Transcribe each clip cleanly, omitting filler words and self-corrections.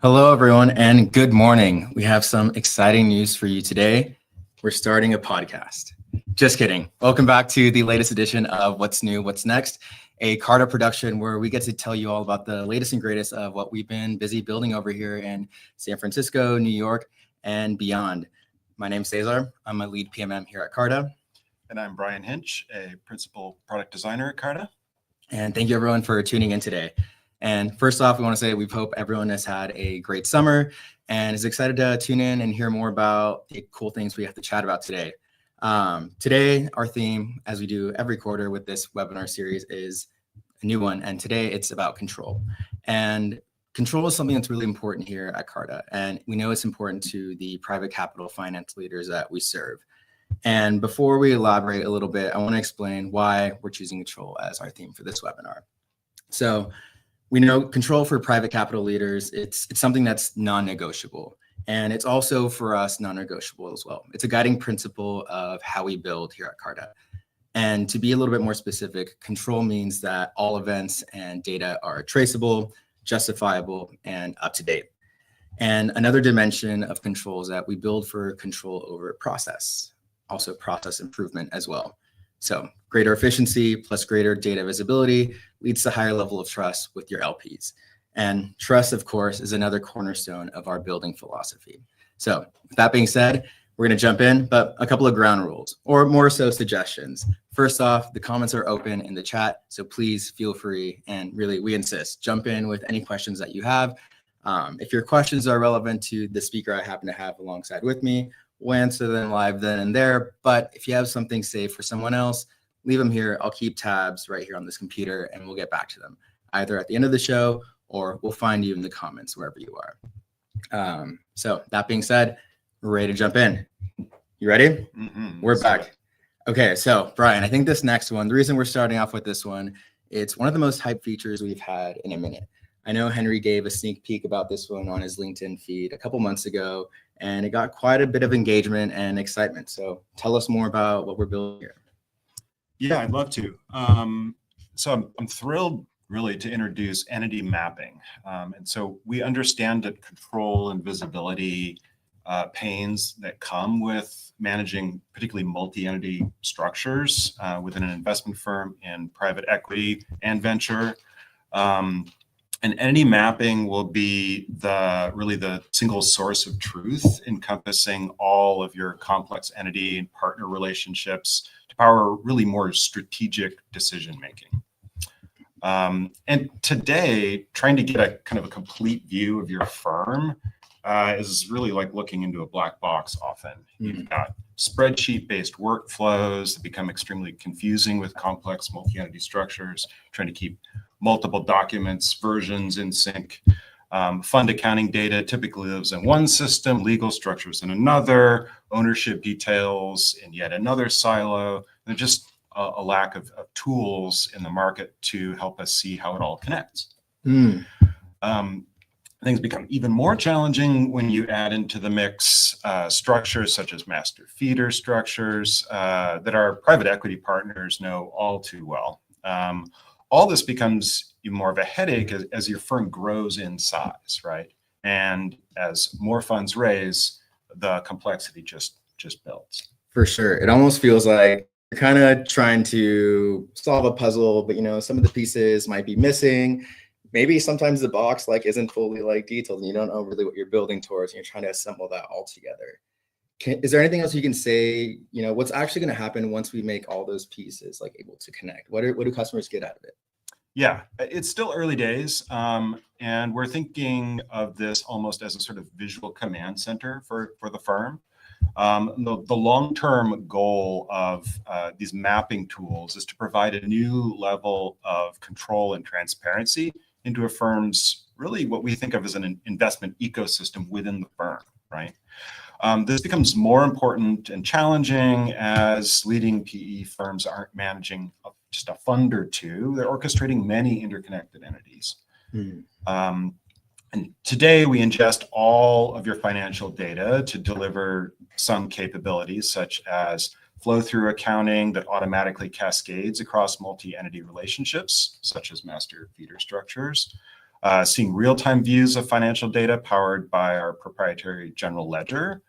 Hello, everyone, and good morning. We have some exciting news for you today. We're starting a podcast. Just kidding. Welcome back to the latest edition of What's New, What's Next, a Carta production where we get to tell you all about the latest and greatest of what we've been busy building over here in San Francisco, New York, and beyond. My name's Cesar. I'm a lead PMM here at Carta. And I'm Brian Hinch, a principal product designer at Carta. And thank you, everyone, for tuning in today. And first off, we want to say we hope everyone has had a great summer and is excited to tune in and hear more about the cool things we have to chat about today. Today, our theme, as we do every quarter with this webinar series, is a new one. And today it's about control. And control is something that's really important here at Carta. And we know it's important to the private capital finance leaders that we serve. And before we elaborate a little bit, I want to explain why we're choosing control as our theme for this webinar. So we know control for private capital leaders, it's something that's non-negotiable. And it's also for us non-negotiable as well. It's a guiding principle of how we build here at Carta. And to be a little bit more specific, control means that all events and data are traceable, justifiable, and up to date. And another dimension of control is that we build for control over process, also process improvement as well. So greater efficiency plus greater data visibility leads to higher level of trust with your LPs. And trust, of course, is another cornerstone of our building philosophy. So with that being said, we're going to jump in, but a couple of ground rules, or more so suggestions. First off, the comments are open in the chat, so please feel free. And really, we insist, jump in with any questions that you have. If your questions are relevant to the speaker I happen to have alongside with me, we'll answer them live then and there. But if you have something saved for someone else, leave them here. I'll keep tabs right here on this computer and we'll get back to them either at the end of the show or we'll find you in the comments wherever you are. So that being said, we're ready to jump in. You ready? Mm-hmm. We're back. Okay, so Brian, I think this next one, the reason we're starting off with this one, it's one of the most hyped features we've had in a minute. I know Henry gave a sneak peek about this one on his LinkedIn feed a couple months ago, and it got quite a bit of engagement and excitement. So tell us more about what we're building here. Yeah, I'd love to. So I'm thrilled really to introduce entity mapping. And so we understand that control and visibility pains that come with managing particularly multi-entity structures within an investment firm in private equity and venture. And entity mapping will be really the single source of truth encompassing all of your complex entity and partner relationships to power really more strategic decision making. And today, trying to get a kind of a complete view of your firm is really like looking into a black box often. You've got spreadsheet-based workflows that become extremely confusing with complex multi-entity structures, trying to keep multiple documents, versions in sync. Fund accounting data typically lives in one system, legal structures in another, ownership details in yet another silo. There's just a lack of tools in the market to help us see how it all connects. Things become even more challenging when you add into the mix structures such as master feeder structures that our private equity partners know all too well. All this becomes even more of a headache as your firm grows in size, right? And as more funds raise, the complexity just builds. For sure. It almost feels like you're kind of trying to solve a puzzle, but some of the pieces might be missing. Maybe sometimes the box isn't fully detailed and you don't know really what you're building towards and you're trying to assemble that all together. Is there anything else you can say, what's actually going to happen once we make all those pieces able to connect? What do customers get out of it? Yeah, it's still early days. And we're thinking of this almost as a sort of visual command center for the firm. The long-term goal of these mapping tools is to provide a new level of control and transparency into a firm's really what we think of as an investment ecosystem within the firm, right? This becomes more important and challenging as leading PE firms aren't managing just a fund or two. They're orchestrating many interconnected entities. And today we ingest all of your financial data to deliver some capabilities such as flow-through accounting that automatically cascades across multi-entity relationships, such as master feeder structures. seeing real-time views of financial data powered by our proprietary general ledger,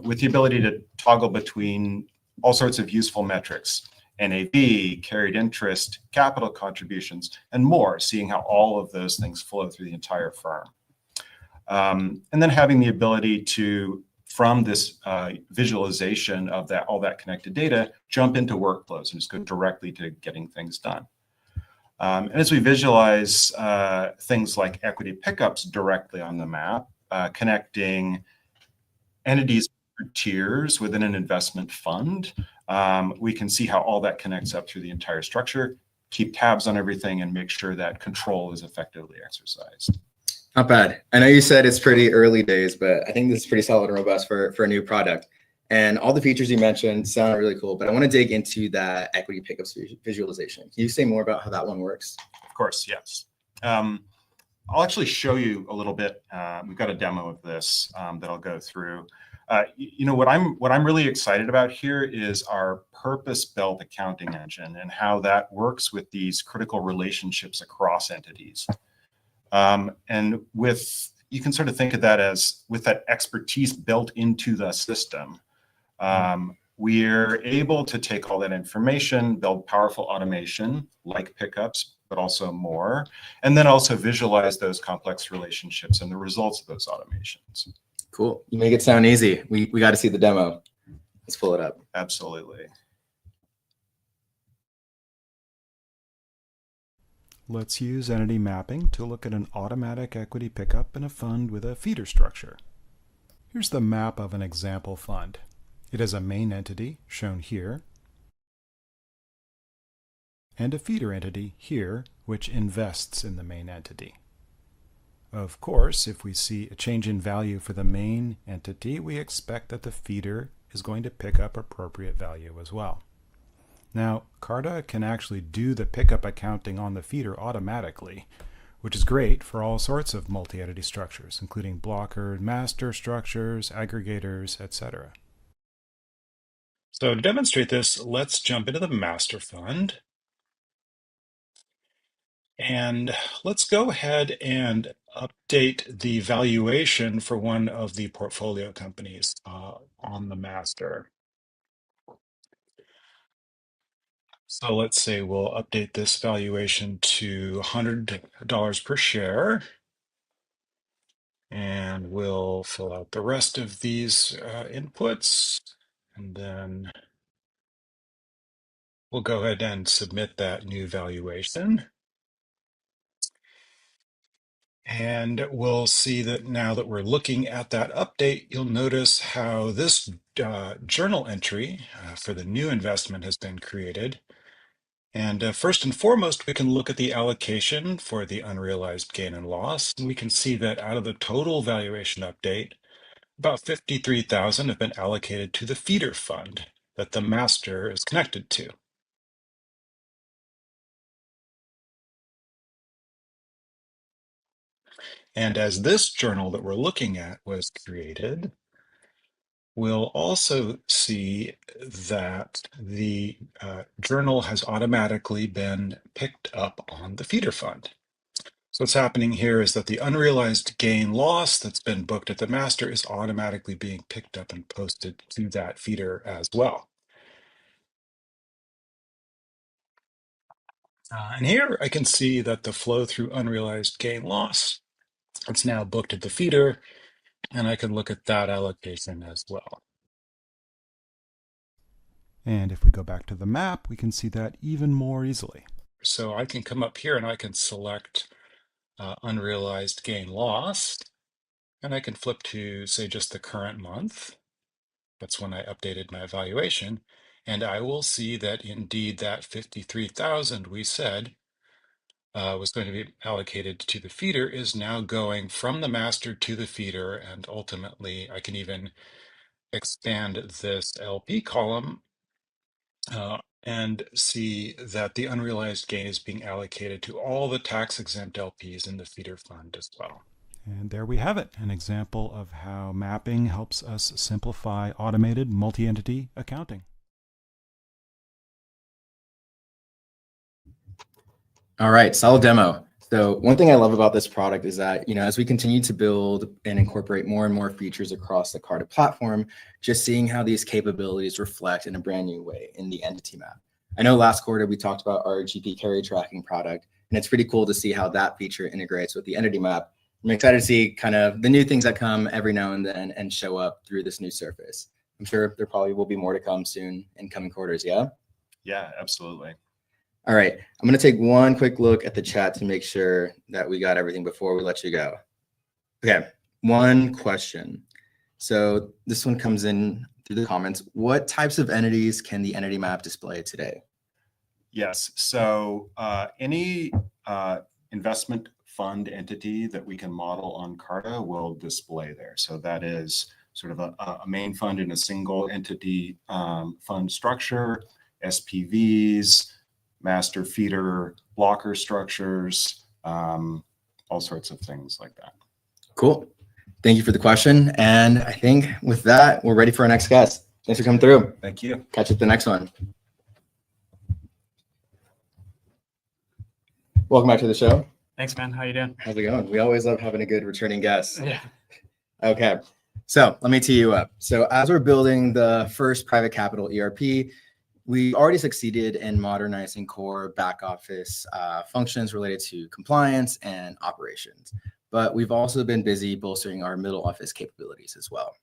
with the ability to toggle between all sorts of useful metrics, NAV, carried interest, capital contributions, and more, seeing how all of those things flow through the entire firm. And then having the ability to, from this visualization of all that connected data, jump into workflows and just go directly to getting things done. And as we visualize things like equity pickups directly on the map, connecting entities or tiers within an investment fund, we can see how all that connects up through the entire structure, keep tabs on everything, and make sure that control is effectively exercised. Not bad. I know you said it's pretty early days, but I think this is pretty solid and robust for a new product. And all the features you mentioned sound really cool, but I want to dig into that equity pickups visualization. Can you say more about how that one works? Of course, yes. I'll actually show you a little bit. We've got a demo of this that I'll go through. What I'm really excited about here is our purpose-built accounting engine and how that works with these critical relationships across entities. And you can sort of think of that as with that expertise built into the system. We're able to take all that information, build powerful automation like pickups, but also more, and then also visualize those complex relationships and the results of those automations. Cool. You make it sound easy. We got to see the demo. Let's pull it up. Absolutely. Let's use entity mapping to look at an automatic equity pickup in a fund with a feeder structure. Here's the map of an example fund. It has a main entity, shown here, and a feeder entity here, which invests in the main entity. Of course, if we see a change in value for the main entity, we expect that the feeder is going to pick up appropriate value as well. Now, Carta can actually do the pickup accounting on the feeder automatically, which is great for all sorts of multi-entity structures, including blocker, master structures, aggregators, etc. So to demonstrate this, let's jump into the master fund. And let's go ahead and update the valuation for one of the portfolio companies on the master. So let's say we'll update this valuation to $100 per share. And we'll fill out the rest of these inputs. And then we'll go ahead and submit that new valuation. And we'll see that now that we're looking at that update, you'll notice how this journal entry for the new investment has been created. And first and foremost, we can look at the allocation for the unrealized gain and loss. And we can see that out of the total valuation update, about $53,000 have been allocated to the feeder fund that the master is connected to. And as this journal that we're looking at was created, we'll also see that the journal has automatically been picked up on the feeder fund. So what's happening here is that the unrealized gain loss that's been booked at the master is automatically being picked up and posted to that feeder as well. And here I can see that the flow through unrealized gain loss, it's now booked at the feeder, and I can look at that allocation as well. And if we go back to the map, we can see that even more easily. So I can come up here and I can select unrealized gain loss, and I can flip to, say, just the current month. That's when I updated my evaluation, and I will see that indeed that 53,000 we said was going to be allocated to the feeder is now going from the master to the feeder, and ultimately I can even expand this LP column and see that the unrealized gain is being allocated to all the tax-exempt LPs in the feeder fund as well. And there we have it, an example of how mapping helps us simplify automated multi-entity accounting. All right, solid demo. So one thing I love about this product is that, as we continue to build and incorporate more and more features across the Carta platform, just seeing how these capabilities reflect in a brand new way in the entity map. I know last quarter we talked about our GP carry tracking product, and it's pretty cool to see how that feature integrates with the entity map. I'm excited to see kind of the new things that come every now and then and show up through this new surface. I'm sure there probably will be more to come soon in coming quarters. Yeah. Yeah, absolutely. All right, I'm going to take one quick look at the chat to make sure that we got everything before we let you go. Okay, one question. So this one comes in through the comments. What types of entities can the entity map display today? Yes, so any investment fund entity that we can model on Carta will display there. So that is sort of a main fund in a single entity fund structure, SPVs, master feeder blocker structures, all sorts of things like that. Cool. Thank you for the question. And I think with that, we're ready for our next guest. Thanks for coming through. Thank you. Catch you at the next one. Welcome back to the show. Thanks, man. How you doing? How's it going? We always love having a good returning guest. Yeah. Okay. So let me tee you up. So as we're building the first private capital ERP, we already succeeded in modernizing core back office functions related to compliance and operations. But we've also been busy bolstering our middle office capabilities as well.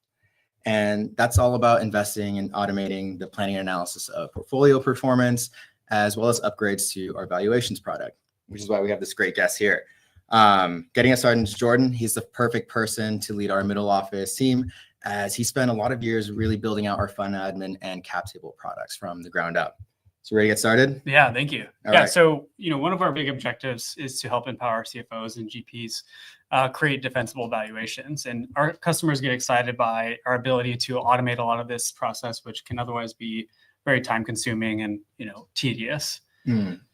And that's all about investing in automating the planning and analysis of portfolio performance, as well as upgrades to our valuations product, which is why we have this great guest here. Getting us started is Jordan. He's the perfect person to lead our middle office team, as he spent a lot of years really building out our fund admin and cap table products from the ground up. So ready to get started? Yeah, thank you. All yeah, right. so one of our big objectives is to help empower CFOs and GPs create defensible valuations. And our customers get excited by our ability to automate a lot of this process, which can otherwise be very time consuming and tedious.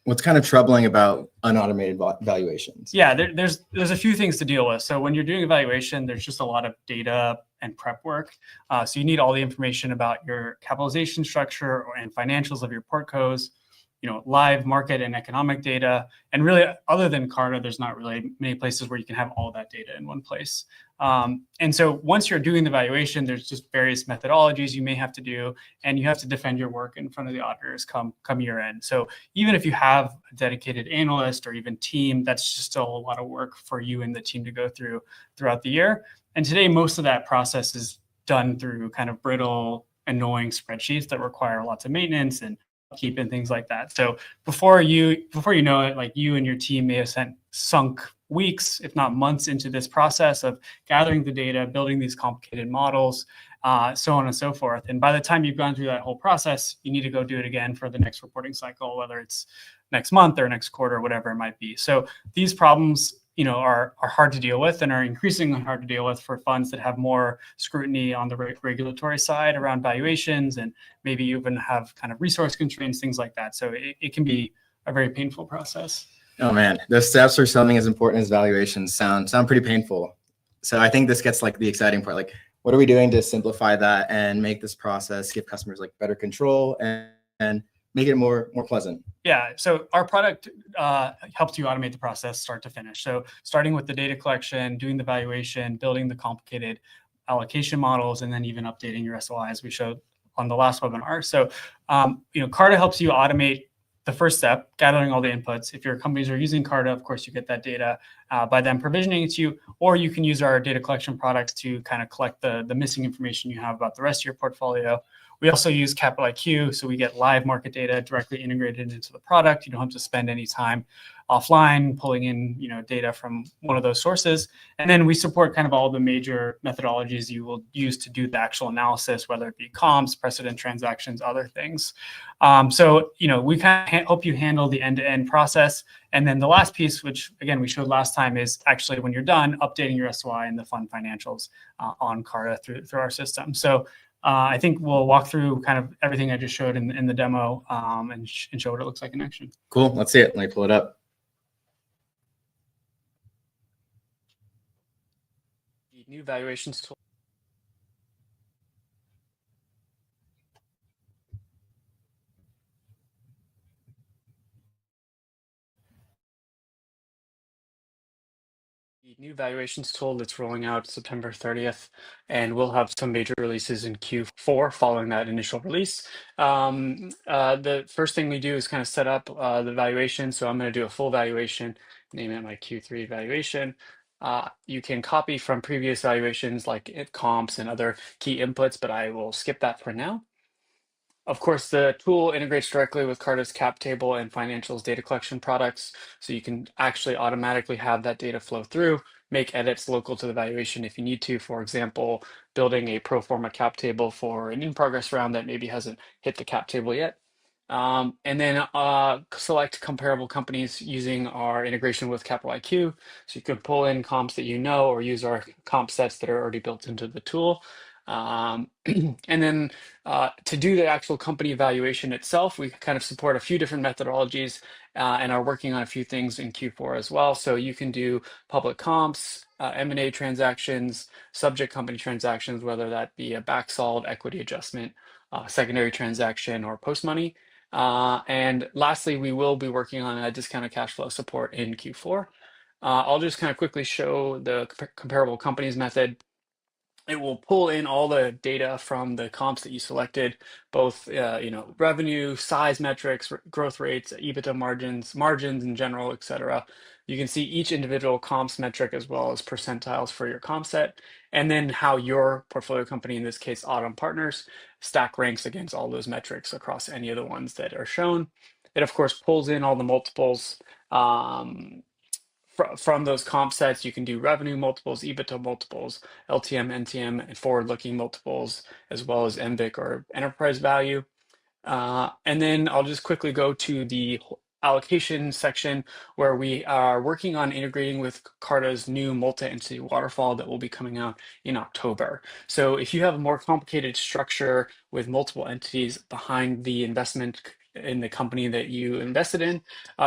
What's kind of troubling about unautomated valuations? Yeah, there's a few things to deal with. So when you're doing evaluation, there's just a lot of data and prep work. So you need all the information about your capitalization structure and financials of your portcos, live market and economic data. And really, other than Carta, there's not really many places where you can have all that data in one place. And so once you're doing the valuation, there's just various methodologies you may have to do, and you have to defend your work in front of the auditors come year end. So even if you have a dedicated analyst or even team, that's just still a lot of work for you and the team to go through throughout the year. And today, most of that process is done through kind of brittle, annoying spreadsheets that require lots of maintenance and upkeep and things like that. So before you know it, like you and your team may have sunk weeks, if not months, into this process of gathering the data, building these complicated models, so on and so forth. And by the time you've gone through that whole process, you need to go do it again for the next reporting cycle, whether it's next month or next quarter, whatever it might be. So these problems are hard to deal with and are increasingly hard to deal with for funds that have more scrutiny on the regulatory side around valuations, and maybe even have kind of resource constraints, things like that. So it can be a very painful process. Oh man, those steps for something as important as valuations sound pretty painful. So I think this gets like the exciting part. Like, what are we doing to simplify that and make this process, give customers like better control and make it more pleasant? Yeah, so our product helps you automate the process start to finish. So starting with the data collection, doing the valuation, building the complicated allocation models, and then even updating your SOI, as we showed on the last webinar. So, Carta helps you automate the first step, gathering all the inputs. If your companies are using Carta, of course, you get that data by them provisioning it to you, or you can use our data collection products to kind of collect the missing information you have about the rest of your portfolio. We also use Capital IQ, so we get live market data directly integrated into the product. You don't have to spend any time offline pulling in, data from one of those sources. And then we support kind of all the major methodologies you will use to do the actual analysis, whether it be comps, precedent transactions, other things. So we kind of help you handle the end-to-end process. And then the last piece, which again we showed last time, is actually when you're done updating your SOI and the fund financials on Carta through our system. So I think we'll walk through kind of everything I just showed in the demo and show what it looks like in action. Cool. Let's see it. Let me pull it up. New valuations tool. new valuations tool that's rolling out September 30th, and we'll have some major releases in Q4 following that initial release. The first thing we do is kind of set up the valuation. So I'm going to do a full valuation, name it my Q3 valuation. You can copy from previous valuations like comps and other key inputs, but I will skip that for now. Of course, the tool integrates directly with Carta's cap table and financials data collection products, so you can actually automatically have that data flow through, make edits local to the valuation if you need to. For example, building a pro forma cap table for an in-progress round that maybe hasn't hit the cap table yet. And then select comparable companies using our integration with Capital IQ. So you can pull in comps that you know or use our comp sets that are already built into the tool. And then to do the actual company evaluation itself, we kind of support a few different methodologies and are working on a few things in Q4 as well. So you can do public comps, M&A transactions, subject company transactions, whether that be a back-solved equity adjustment, secondary transaction, or post-money. And lastly, we will be working on a discounted cash flow support in Q4. I'll just kind of quickly show the comparable companies method. It will pull in all the data from the comps that you selected, both revenue, size metrics, growth rates, EBITDA margins in general, etc. You can see each individual comps metric as well as percentiles for your comp set, and then how your portfolio company, in this case Autumn Partners, stack ranks against all those metrics across any of the ones that are shown. It of course pulls in all the multiples. From those comp sets, you can do revenue multiples, EBITDA multiples, LTM, NTM, and forward-looking multiples, as well as MVIC or enterprise value. And then I'll just quickly go to the allocation section where we are working on integrating with Carta's new multi-entity waterfall that will be coming out in October. So if you have a more complicated structure with multiple entities behind the investment in the company that you invested in,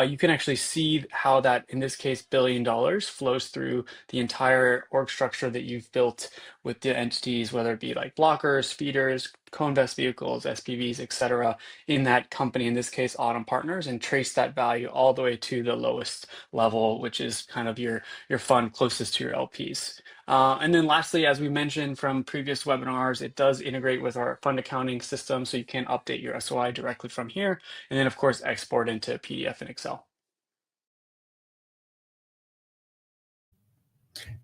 you can actually see how that, in this case, $1 billion flows through the entire org structure that you've built with the entities, whether it be like blockers, feeders, co-invest vehicles, SPVs, etc., in that company, in this case, Autumn Partners, and trace that value all the way to the lowest level, which is kind of your fund closest to your LPs. And then lastly, as we mentioned from previous webinars, it does integrate with our fund accounting system, so you can update your SOI directly from here, and then of course export into PDF and Excel.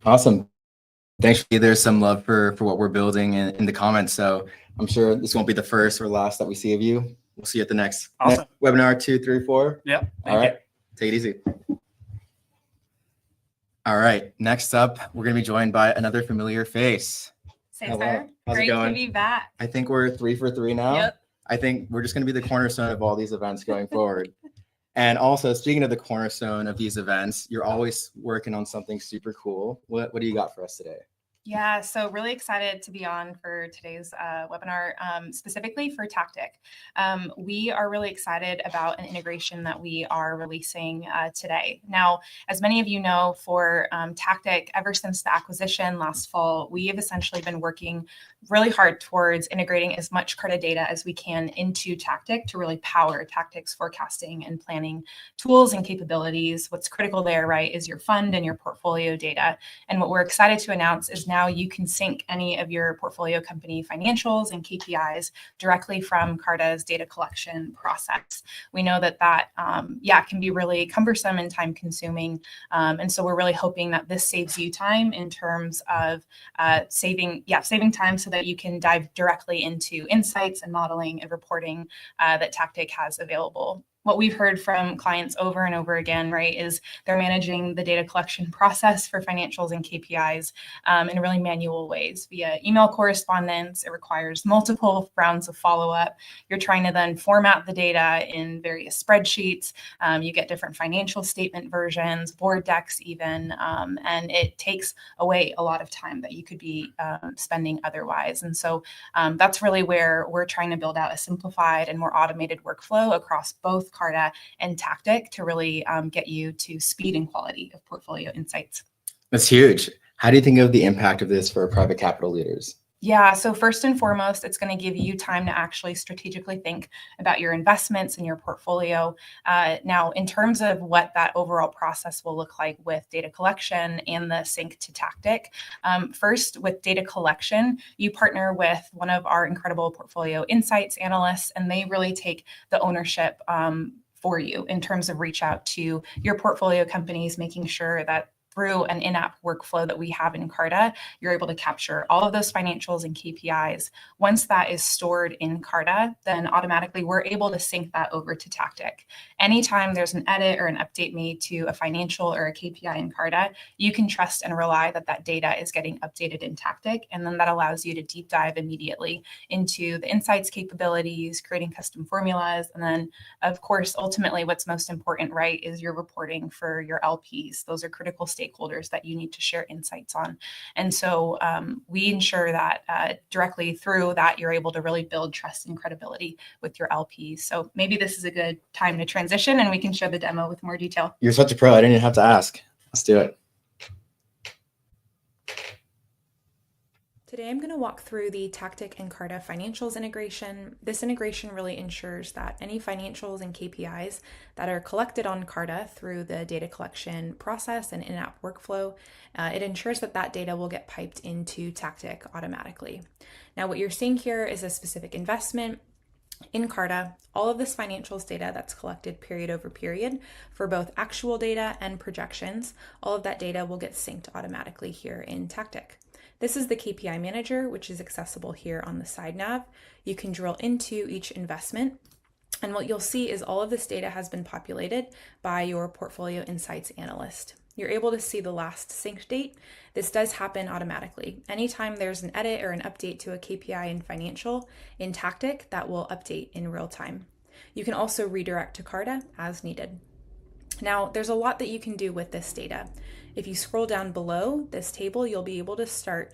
Awesome. Thanks. There's some love for what we're building in the comments, so I'm sure this won't be the first or last that we see of you. We'll see you at the next webinar 2, 3, 4. Yep. All right. Take it easy. All right. Next up, we're going to be joined by another familiar face. Cesar, How's great it going? to be back. I think we're 3 for 3 now. Yep. I think we're just going to be the cornerstone of all these events going forward. And also, speaking of the cornerstone of these events, you're always working on something super cool. What do you got for us today? Yeah, so really excited to be on for today's webinar, specifically for Tactic. We are really excited about an integration that we are releasing today. Now, as many of you know, for Tactic, ever since the acquisition last fall, we have essentially been working really hard towards integrating as much Carta data as we can into Tactic to really power Tactic's forecasting and planning tools and capabilities. What's critical there, right, is your fund and your portfolio data. And what we're excited to announce is now you can sync any of your portfolio company financials and KPIs directly from Carta's data collection process. We know that can be really cumbersome and time consuming. And so we're really hoping that this saves you time in terms of saving time so that you can dive directly into insights and modeling and reporting that Tactic has available. What we've heard from clients over and over again, right, is they're managing the data collection process for financials and KPIs in really manual ways via email correspondence. It requires multiple rounds of follow-up. You're trying to then format the data in various spreadsheets. You get different financial statement versions, board decks even, and it takes away a lot of time that you could be spending otherwise. And so that's really where we're trying to build out a simplified and more automated workflow across both Carta and Tactic to really get you to speed and quality of portfolio insights. That's huge. How do you think of the impact of this for private capital leaders? Yeah, so first and foremost, it's going to give you time to actually strategically think about your investments and your portfolio. Now, in terms of what that overall process will look like with data collection and the sync to tactic, first with data collection, you partner with one of our incredible portfolio insights analysts, and they really take the ownership for you in terms of reach out to your portfolio companies, making sure that through an in-app workflow that we have in Carta, you're able to capture all of those financials and KPIs. Once that is stored in Carta, then automatically we're able to sync that over to Tactic. Anytime there's an edit or an update made to a financial or a KPI in Carta, you can trust and rely that that data is getting updated in Tactic, and then that allows you to deep dive immediately into the insights capabilities, creating custom formulas, and then, of course, ultimately what's most important, right, is your reporting for your LPs. Those are critical stakeholders that you need to share insights on. And so we ensure that directly through that, you're able to really build trust and credibility with your LPs. So maybe this is a good time to transition and we can show the demo with more detail. You're such a pro. I didn't even have to ask. Let's do it. Today I'm going to walk through the Tactic and Carta financials integration. This integration really ensures that any financials and KPIs that are collected on Carta through the data collection process and in-app workflow, it ensures that that data will get piped into Tactic automatically. Now what you're seeing here is a specific investment in Carta. All of this financials data that's collected period over period for both actual data and projections, all of that data will get synced automatically here in Tactic. This is the KPI manager, which is accessible here on the side nav. You can drill into each investment, and what you'll see is all of this data has been populated by your portfolio insights analyst. You're able to see the last sync date. This does happen automatically. Anytime there's an edit or an update to a KPI in financial in Tactic, that will update in real time. You can also redirect to Carta as needed. Now, there's a lot that you can do with this data. If you scroll down below this table, you'll be able to start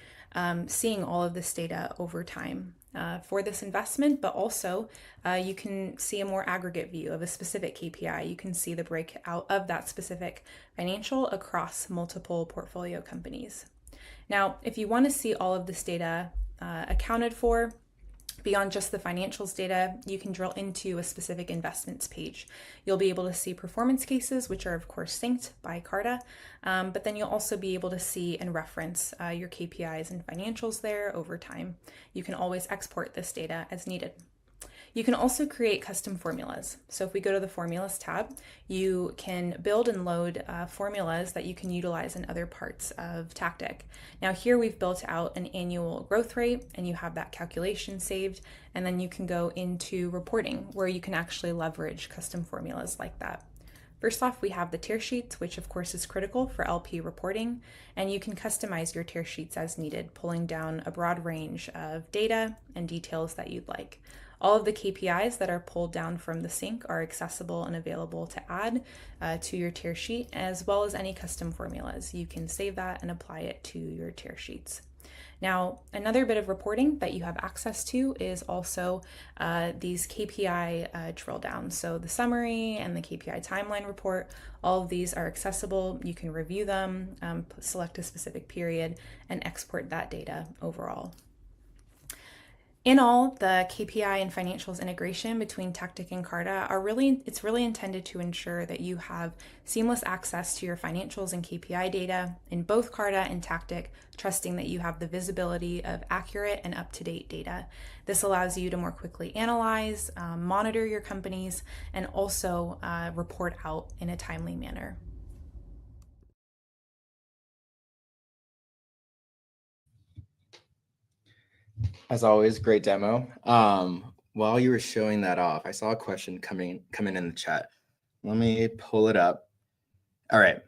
seeing all of this data over time for this investment, but also you can see a more aggregate view of a specific KPI. You can see the breakout of that specific financial across multiple portfolio companies. Now, if you want to see all of this data accounted for, beyond just the financials data, you can drill into a specific investments page. You'll be able to see performance cases, which are of course synced by Carta, but then you'll also be able to see and reference your KPIs and financials there over time. You can always export this data as needed. You can also create custom formulas. So if we go to the formulas tab, you can build and load formulas that you can utilize in other parts of Tactic. Now here we've built out an annual growth rate and you have that calculation saved, and then you can go into reporting where you can actually leverage custom formulas like that. First off, we have the tier sheets, which of course is critical for LP reporting, and you can customize your tier sheets as needed, pulling down a broad range of data and details that you'd like. All of the KPIs that are pulled down from the sync are accessible and available to add to your tier sheet, as well as any custom formulas. You can save that and apply it to your tier sheets. Now, another bit of reporting that you have access to is also these KPI drill downs. So the summary and the KPI timeline report, all of these are accessible. You can review them, select a specific period, and export that data overall. In all, the KPI and financials integration between Tactic and Carta it's really intended to ensure that you have seamless access to your financials and KPI data in both Carta and Tactic, trusting that you have the visibility of accurate and up-to-date data. This allows you to more quickly analyze, monitor your companies, and also report out in a timely manner. As always, great demo. While you were showing that off, I saw a question coming in the chat. Let me pull it up. All right.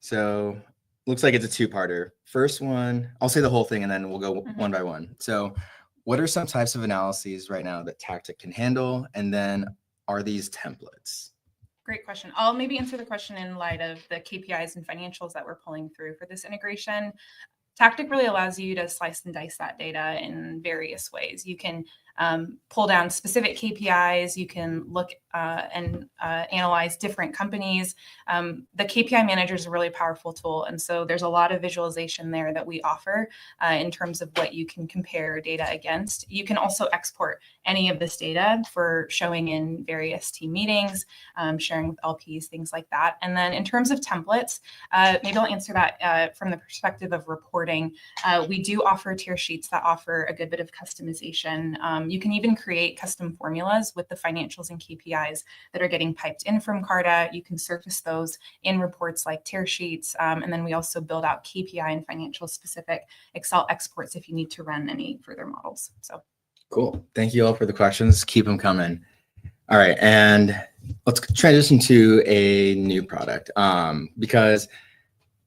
So looks like it's a two-parter. First one, I'll say the whole thing and then we'll go one by one. So what are some types of analyses right now that Tactic can handle? And then are these templates? Great question. I'll maybe answer the question in light of the KPIs and financials that we're pulling through for this integration. Tactic really allows you to slice and dice that data in various ways. You can pull down specific KPIs. You can look and analyze different companies. The KPI Manager is a really powerful tool. And so there's a lot of visualization there that we offer in terms of what you can compare data against. You can also export any of this data for showing in various team meetings, sharing with LPs, things like that. And then in terms of templates, maybe I'll answer that from the perspective of reporting. We do offer tier sheets that offer a good bit of customization. You can even create custom formulas with the financials and KPIs that are getting piped in from Carta. You can surface those in reports like tier sheets. And then we also build out KPI and financial specific Excel exports if you need to run any further models. So Cool. Thank you all for the questions. Keep them coming. All right. And let's transition to a new product because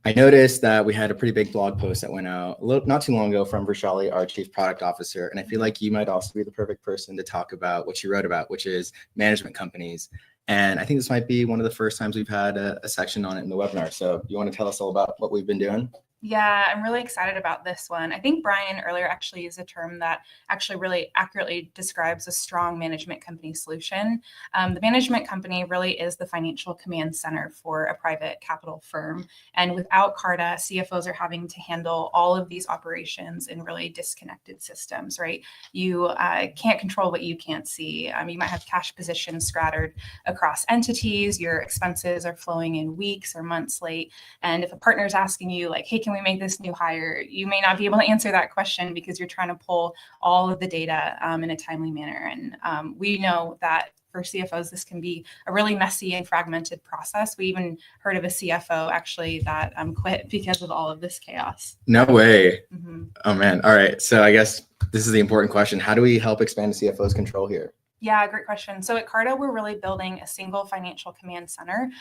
I noticed that we had a pretty big blog post that went out not too long ago from Vrishali, our Chief Product Officer. And I feel like you might also be the perfect person to talk about what you wrote about, which is management companies. And I think this might be one of the first times we've had a section on it in the webinar. So you want to tell us all about what we've been doing? Yeah, I'm really excited about this one. I think Brian earlier actually used a term that actually really accurately describes a strong management company solution. The management company really is the financial command center for a private capital firm. And without Carta, CFOs are having to handle all of these operations in really disconnected systems, right? You can't control what you can't see. You might have cash positions scattered across entities. Your expenses are flowing in weeks or months late. And if a partner is asking you like, hey, can we make this new hire? You may not be able to answer that question because you're trying to pull all of the data in a timely manner. And we know that for CFOs, this can be a really messy and fragmented process. We even heard of a CFO actually that quit because of all of this chaos. No way. Mm-hmm. Oh, man. All right. So I guess this is the important question. How do we help expand the CFO's control here? Yeah, great question. So at Carta, we're really building a single financial command center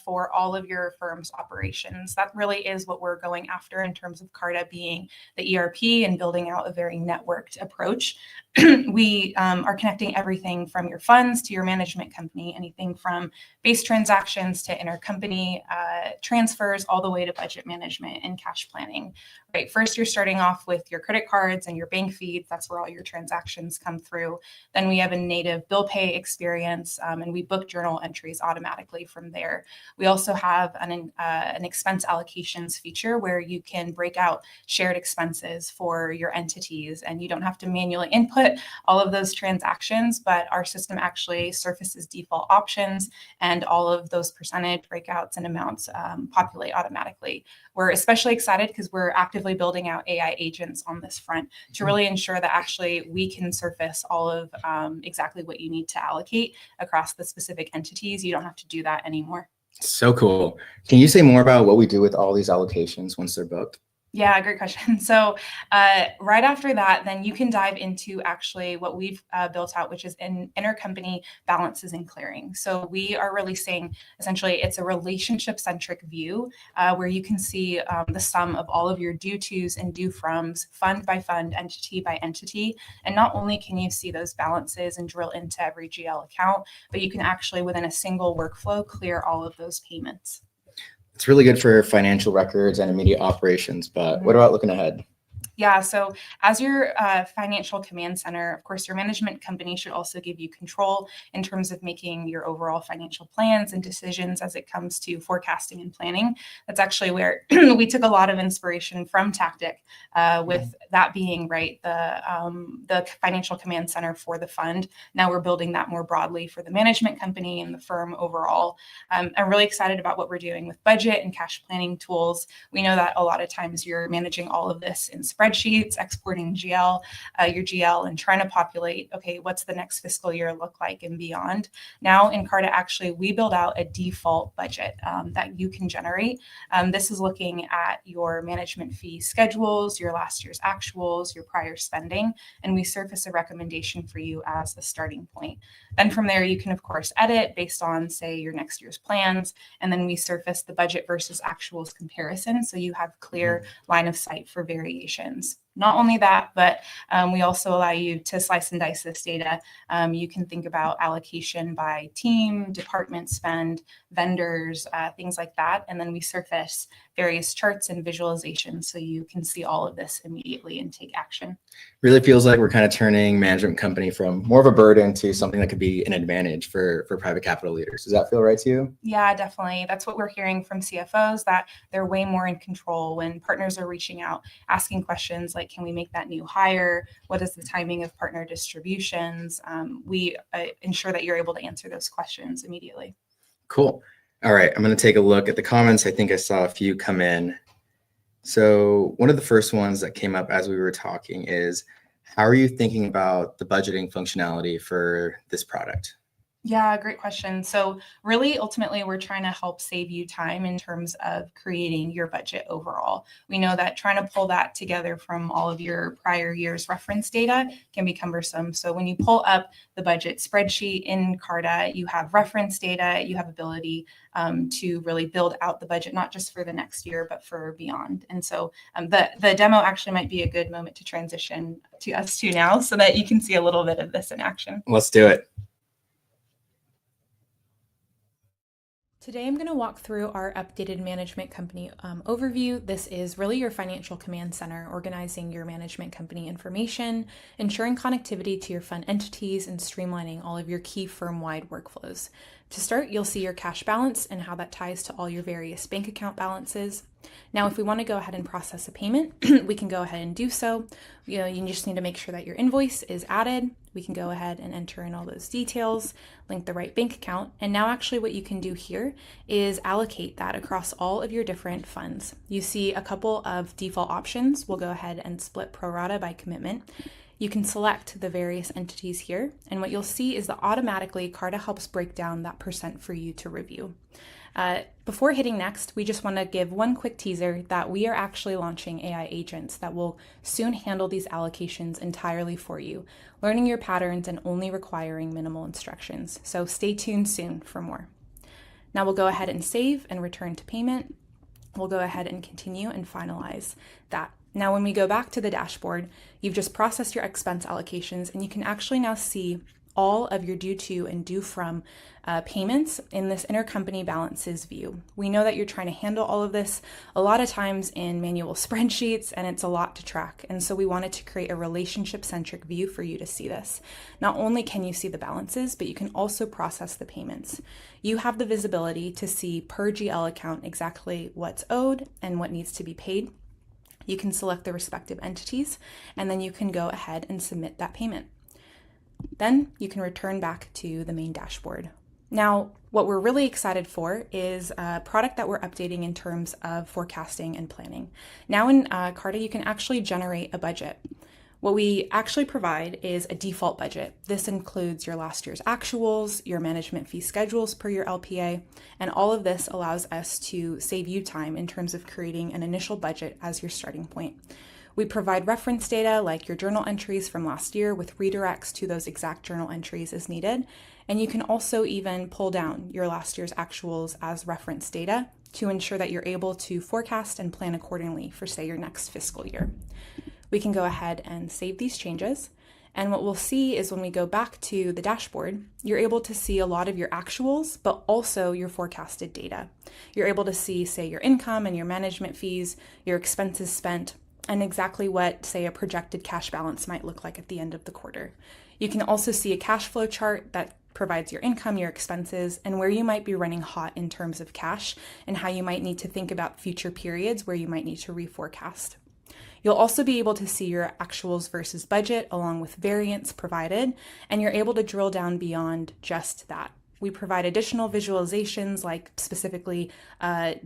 for all of your firm's operations. That really is what we're going after in terms of Carta being the ERP and building out a very networked approach. We are connecting everything from your funds to your management company, anything from base transactions to intercompany transfers, all the way to budget management and cash planning. Right. First, you're starting off with your credit cards and your bank feeds. That's where all your transactions come through. Then we have a native bill pay experience, and we book journal entries automatically from there. We also have an expense allocations feature where you can break out shared expenses for your entities, and you don't have to manually input all of those transactions, but our system actually surfaces default options, and all of those percentage breakouts and amounts populate automatically. We're especially excited because we're actively building out AI agents on this front to really ensure that actually we can surface all of exactly what you need to allocate across the specific entities. You don't have to do that anymore. So cool. Can you say more about what we do with all these allocations once they're booked? Yeah, great question. So right after that, then you can dive into actually what we've built out, which is in intercompany balances and clearing. So we are releasing, essentially, it's a relationship-centric view where you can see the sum of all of your due tos and due froms, fund by fund, entity by entity. And not only can you see those balances and drill into every GL account, but you can actually, within a single workflow, clear all of those payments. It's really good for financial records and immediate operations, but what about looking ahead? Yeah, so as your financial command center, of course, your management company should also give you control in terms of making your overall financial plans and decisions as it comes to forecasting and planning. That's actually where we took a lot of inspiration from Tactic, with that being right the financial command center for the fund. Now we're building that more broadly for the management company and the firm overall. I'm really excited about what we're doing with budget and cash planning tools. We know that a lot of times you're managing all of this in spreadsheets, exporting your GL, and trying to populate, okay, what's the next fiscal year look like and beyond. Now in Carta, actually, we build out a default budget that you can generate. This is looking at your management fee schedules, your last year's actuals, your prior spending, and we surface a recommendation for you as a starting point. Then from there, you can, of course, edit based on, say, your next year's plans, and then we surface the budget versus actuals comparison, so you have clear line of sight for variations. Not only that, but we also allow you to slice and dice this data. You can think about allocation by team, department spend, vendors, things like that. And then we surface various charts and visualizations so you can see all of this immediately and take action. Really feels like we're kind of turning management company from more of a burden to something that could be an advantage for private capital leaders. Does that feel right to you? Yeah, definitely. That's what we're hearing from CFOs, that they're way more in control when partners are reaching out, asking questions like, can we make that new hire? What is the timing of partner distributions? We ensure that you're able to answer those questions immediately. Cool. All right, I'm going to take a look at the comments. I think I saw a few come in. So one of the first ones that came up as we were talking is, how are you thinking about the budgeting functionality for this product? Yeah, great question. So really, ultimately, we're trying to help save you time in terms of creating your budget overall. We know that trying to pull that together from all of your prior year's reference data can be cumbersome. So when you pull up the budget spreadsheet in Carta, you have reference data, you have ability to really build out the budget, not just for the next year, but for beyond. And so the demo actually might be a good moment to transition to us two now so that you can see a little bit of this in action. Let's do it. Today, I'm going to walk through our updated management company overview. This is really your financial command center, organizing your management company information, ensuring connectivity to your fund entities, and streamlining all of your key firm-wide workflows. To start, you'll see your cash balance and how that ties to all your various bank account balances. Now, if we want to go ahead and process a payment, we can go ahead and do so. You just need to make sure that your invoice is added. We can go ahead and enter in all those details, link the right bank account. And now actually what you can do here is allocate that across all of your different funds. You see a couple of default options. We'll go ahead and split pro rata by commitment. You can select the various entities here. And what you'll see is that automatically Carta helps break down that percent for you to review. Before hitting next, we just want to give one quick teaser that we are actually launching AI agents that will soon handle these allocations entirely for you, learning your patterns and only requiring minimal instructions. So stay tuned soon for more. Now we'll go ahead and save and return to payment. We'll go ahead and continue and finalize that. Now, when we go back to the dashboard, you've just processed your expense allocations, and you can actually now see all of your due to and due from payments in this intercompany balances view. We know that you're trying to handle all of this a lot of times in manual spreadsheets, and it's a lot to track. And so we wanted to create a relationship-centric view for you to see this. Not only can you see the balances, but you can also process the payments. You have the visibility to see per GL account exactly what's owed and what needs to be paid. You can select the respective entities, and then you can go ahead and submit that payment. Then you can return back to the main dashboard. Now, what we're really excited for is a product that we're updating in terms of forecasting and planning. Now in Carta, you can actually generate a budget. What we actually provide is a default budget. This includes your last year's actuals, your management fee schedules per your LPA, and all of this allows us to save you time in terms of creating an initial budget as your starting point. We provide reference data like your journal entries from last year with redirects to those exact journal entries as needed. And you can also even pull down your last year's actuals as reference data to ensure that you're able to forecast and plan accordingly for, say, your next fiscal year. We can go ahead and save these changes. And what we'll see is when we go back to the dashboard, you're able to see a lot of your actuals, but also your forecasted data. You're able to see, say, your income and your management fees, your expenses spent, and exactly what, say, a projected cash balance might look like at the end of the quarter. You can also see a cash flow chart that provides your income, your expenses, and where you might be running hot in terms of cash and how you might need to think about future periods where you might need to reforecast. You'll also be able to see your actuals versus budget along with variance provided, and you're able to drill down beyond just that. We provide additional visualizations like specifically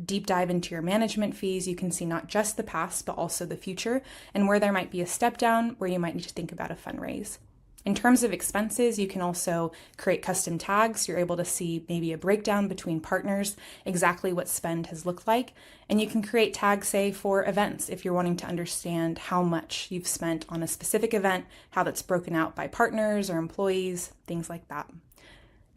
deep dive into your management fees. You can see not just the past, but also the future and where there might be a step down where you might need to think about a fundraise. In terms of expenses, you can also create custom tags. You're able to see maybe a breakdown between partners, exactly what spend has looked like. And you can create tags, say, for events if you're wanting to understand how much you've spent on a specific event, how that's broken out by partners or employees, things like that.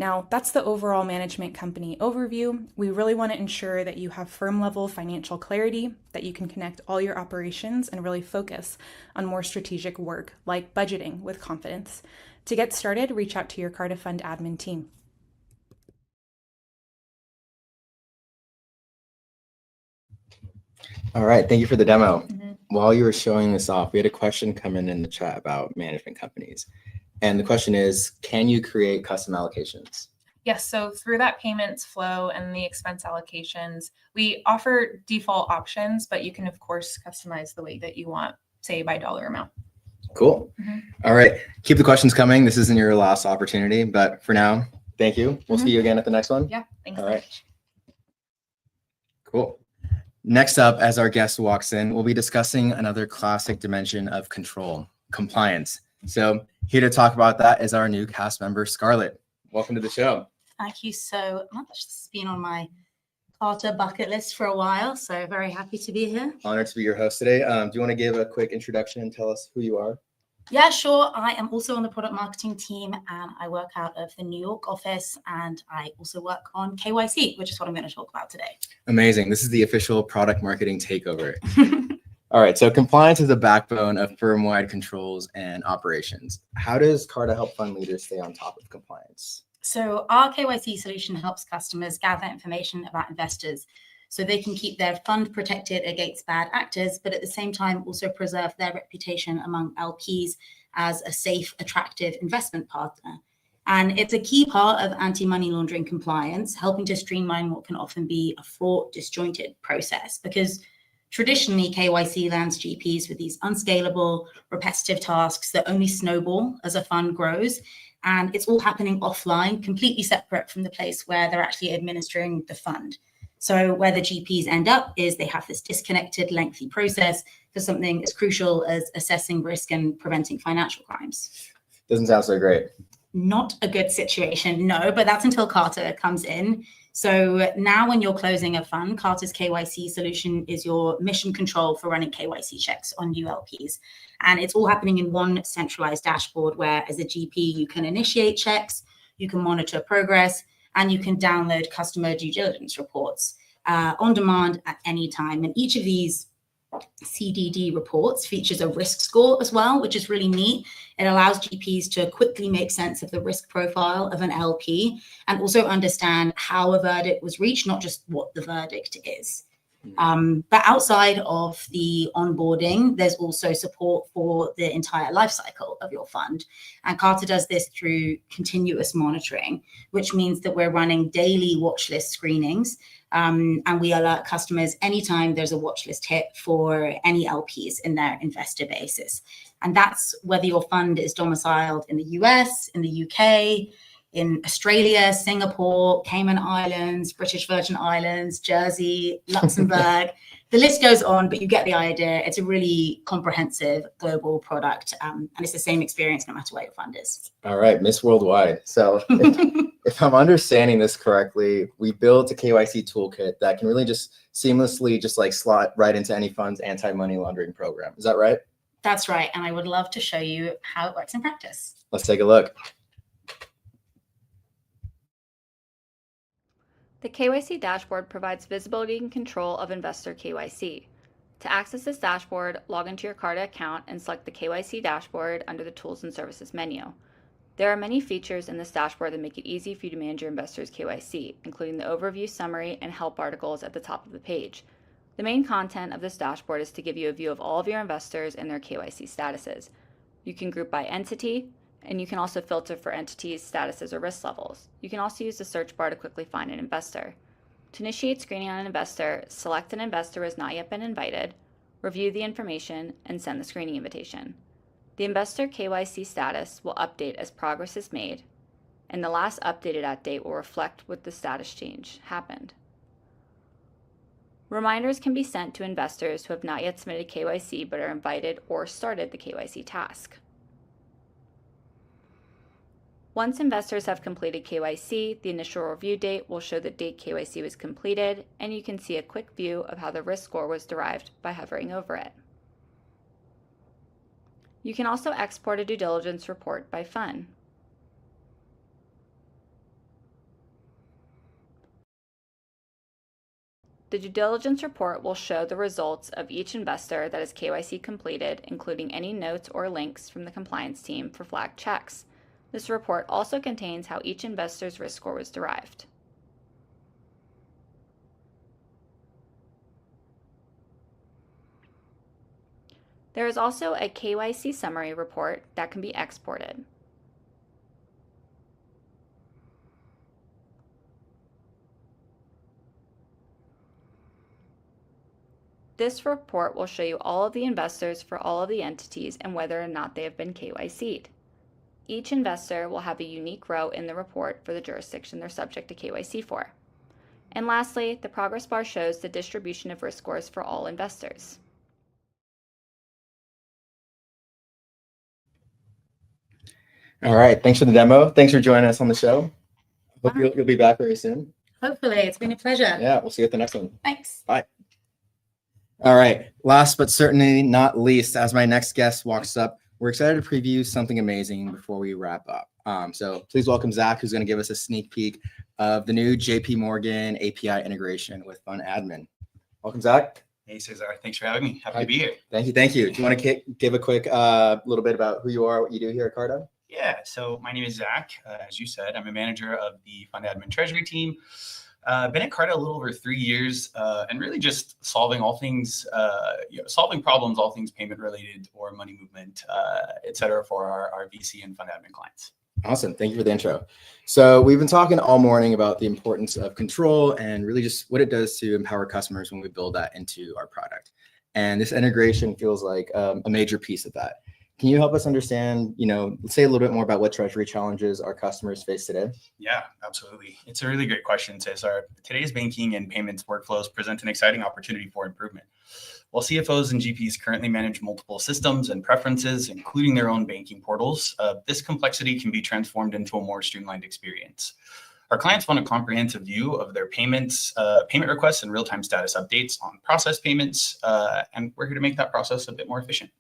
Now, that's the overall management company overview. We really want to ensure that you have firm-level financial clarity, that you can connect all your operations and really focus on more strategic work like budgeting with confidence. To get started, reach out to your Carta Fund admin team. All right, thank you for the demo. While you were showing this off, we had a question come in the chat about management companies. And the question is, can you create custom allocations? Yes, so through that payments flow and the expense allocations, we offer default options, but you can, of course, customize the way that you want, say by dollar amount. Cool. All right, keep the questions coming. This isn't your last opportunity, but for now, thank you. We'll see you again at the next one. Yeah, thanks All so right. much. Cool. Next up, as our guest walks in, we'll be discussing another classic dimension of control, compliance. So here to talk about that is our new cast member, Scarlett. Welcome to the show. Thank you so much. This has been on my Carta bucket list for a while, so very happy to be here. Honored to be your host today. Do you want to give a quick introduction and tell us who you are? Yeah, sure. I am also on the product marketing team and I work out of the New York office, and I also work on KYC, which is what I'm going to talk about today. Amazing. This is the official product marketing takeover. All right. So compliance is the backbone of firm-wide controls and operations. How does Carta help fund leaders stay on top of compliance? So our KYC solution helps customers gather information about investors so they can keep their fund protected against bad actors, but at the same time also preserve their reputation among LPs as a safe, attractive investment partner. And it's a key part of anti-money laundering compliance, helping to streamline what can often be a fraught, disjointed process, because traditionally KYC lands GPs with these unscalable, repetitive tasks that only snowball as a fund grows. And it's all happening offline, completely separate from the place where they're actually administering the fund. So where the GPs end up is they have this disconnected, lengthy process for something as crucial as assessing risk and preventing financial crimes. Doesn't sound so great. Not a good situation, no, but that's until Carta comes in. So now when you're closing a fund, Carta's KYC solution is your mission control for running KYC checks on new LPs. And it's all happening in one centralized dashboard where as a GP, you can initiate checks, you can monitor progress, and you can download customer due diligence reports on demand at any time. And each of these CDD reports features a risk score as well, which is really neat. It allows GPs to quickly make sense of the risk profile of an LP and also understand how a verdict was reached, not just what the verdict is. But outside of the onboarding, there's also support for the entire life cycle of your fund. And Carta does this through continuous monitoring, which means that we're running daily watch list screenings. And we alert customers anytime there's a watch list hit for any LPs in their investor basis. And that's whether your fund is domiciled in the US, in the UK, in Australia, Singapore, Cayman Islands, British Virgin Islands, Jersey, Luxembourg. The list goes on, but you get the idea. It's a really comprehensive global product, and it's the same experience no matter where your fund is. All right, Miss Worldwide. So if I'm understanding this correctly, we built a KYC toolkit that can really just seamlessly just like slot right into any fund's anti-money laundering program. Is that right? That's right, and I would love to show you how it works in practice. Let's take a look. The KYC dashboard provides visibility and control of investor KYC. To access this dashboard, log into your Carta account and select the KYC dashboard under the Tools and Services menu. There are many features in this dashboard that make it easy for you to manage your investors' KYC, including the overview, summary, and help articles at the top of the page. The main content of this dashboard is to give you a view of all of your investors and their KYC statuses. You can group by entity, and you can also filter for entities, statuses, or risk levels. You can also use the search bar to quickly find an investor. To initiate screening on an investor, select an investor who has not yet been invited, review the information, and send the screening invitation. The investor KYC status will update as progress is made, and the last updated at date will reflect what the status change happened. Reminders can be sent to investors who have not yet submitted KYC but are invited or started the KYC task. Once investors have completed KYC, the initial review date will show the date KYC was completed, and you can see a quick view of how the risk score was derived by hovering over it. You can also export a due diligence report by fund. The due diligence report will show the results of each investor that is KYC completed, including any notes or links from the compliance team for flagged checks. This report also contains how each investor's risk score was derived. There is also a KYC summary report that can be exported. This report will show you all of the investors for all of the entities and whether or not they have been KYC'd. Each investor will have a unique row in the report for the jurisdiction they're subject to KYC for. And lastly, the progress bar shows the distribution of risk scores for all investors. All right. Thanks for the demo. Thanks for joining us on the show. Hope you'll be back very soon. Hopefully, it's been a pleasure. Yeah, we'll see you at the next one. Thanks. Bye. All right. Last but certainly not least, as my next guest walks up, we're excited to preview something amazing before we wrap up. So please welcome Zach, who's going to give us a sneak peek of the new JP Morgan API integration with Fund Admin. Welcome, Zach. Hey, Cesar. Thanks for having me. Happy to be here. Thank you. Thank you. Do you want to give a quick little bit about who you are, what you do here at Carta? Yeah. So my name is Zach. As you said, I'm a manager of the Fund Admin Treasury team. Been at Carta a little over 3 years, and really just solving all things, solving problems, all things payment related or money movement, et cetera, for our VC and Fund Admin clients. Awesome. Thank you for the intro. So we've been talking all morning about the importance of control and really just what it does to empower customers when we build that into our product. And this integration feels like a major piece of that. Can you help us understand, say a little bit more about what treasury challenges our customers face today? Yeah, absolutely. It's a really great question, Cesar. Today's banking and payments workflows present an exciting opportunity for improvement. While CFOs and GPs currently manage multiple systems and preferences, including their own banking portals, this complexity can be transformed into a more streamlined experience. Our clients want a comprehensive view of their payments, payment requests, and real-time status updates on processed payments, and we're here to make that process a bit more efficient.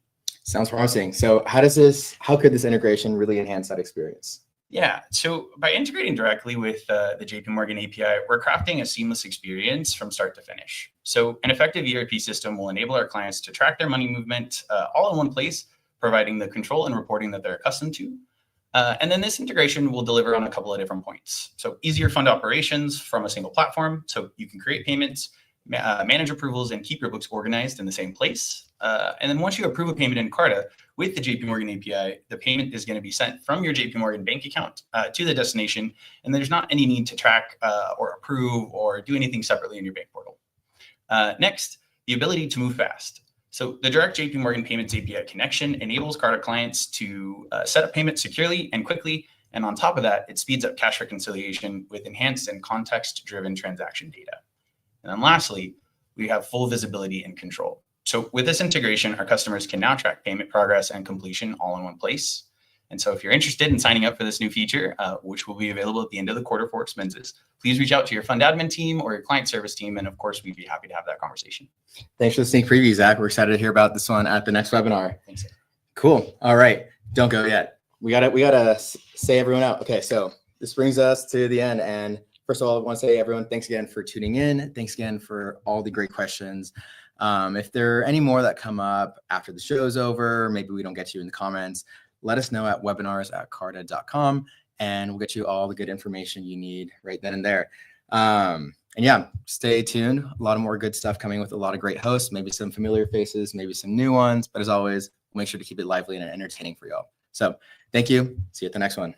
Sounds promising. So how could this integration really enhance that experience? Yeah, so by integrating directly with the JP Morgan API, we're crafting a seamless experience from start to finish. So an effective ERP system will enable our clients to track their money movement all in one place, providing the control and reporting that they're accustomed to. And then this integration will deliver on a couple of different points. So easier fund operations from a single platform, so you can create payments, manage approvals, and keep your books organized in the same place. And then once you approve a payment in Carta with the JP Morgan API, the payment is going to be sent from your JP Morgan bank account to the destination, and there's not any need to track or approve or do anything separately in your bank portal. Next, the ability to move fast. So the direct JP Morgan Payments API connection enables Carta clients to set up payments securely and quickly. And on top of that, it speeds up cash reconciliation with enhanced and context-driven transaction data. And then lastly, we have full visibility and control. So with this integration, our customers can now track payment progress and completion all in one place. And so if you're interested in signing up for this new feature, which will be available at the end of the quarter for expenses, please reach out to your fund admin team or your client service team. And of course, we'd be happy to have that conversation. Thanks for the sneak preview, Zach. We're excited to hear about this one at the next webinar. Thanks. Cool. All right. Don't go yet. We gotta say everyone out. Okay. So this brings us to the end. And first of all, I want to say everyone, thanks again for tuning in. Thanks again for all the great questions. If there are any more that come up after the show's over, maybe we don't get to you in the comments, let us know at webinars@carta.com and we'll get you all the good information you need right then and there. And yeah, stay tuned. A lot of more good stuff coming with a lot of great hosts, maybe some familiar faces, maybe some new ones, but as always, we'll make sure to keep it lively and entertaining for y'all. So thank you. See you at the next one.